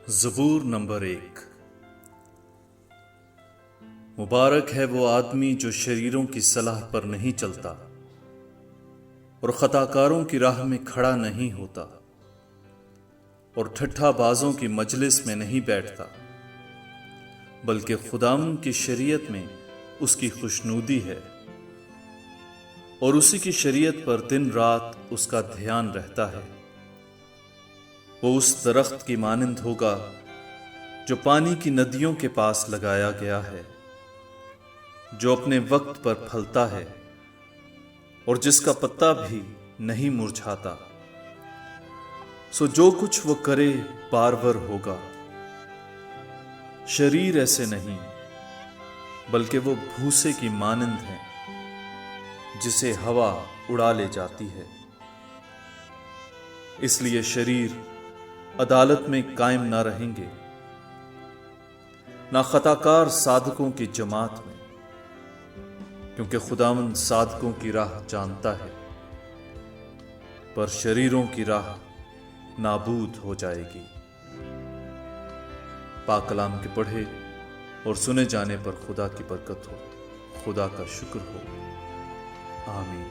زبور نمبر 1۔ مبارک ہے وہ آدمی جو شریروں کی صلاح پر نہیں چلتا اور خطاکاروں کی راہ میں کھڑا نہیں ہوتا اور ٹھٹھا بازوں کی مجلس میں نہیں بیٹھتا، بلکہ خداوند کی شریعت میں اس کی خوشنودی ہے اور اسی کی شریعت پر دن رات اس کا دھیان رہتا ہے۔ وہ اس درخت کی مانند ہوگا جو پانی کی ندیوں کے پاس لگایا گیا ہے، جو اپنے وقت پر پھلتا ہے اور جس کا پتا بھی نہیں مرجھاتا۔ سو جو کچھ وہ کرے بارور ہوگا۔ شریر ایسے نہیں، بلکہ وہ بھوسے کی مانند ہیں جسے ہوا اڑا لے جاتی ہے۔ اس لیے شریر عدالت میں قائم نہ رہیں گے، نہ خطاکار صادقوں کی جماعت میں، کیونکہ خداوند صادقوں کی راہ جانتا ہے، پر شریروں کی راہ نابود ہو جائے گی۔ پاک کلام کے پڑھے اور سنے جانے پر خدا کی برکت ہو، خدا کا شکر ہو۔ آمین۔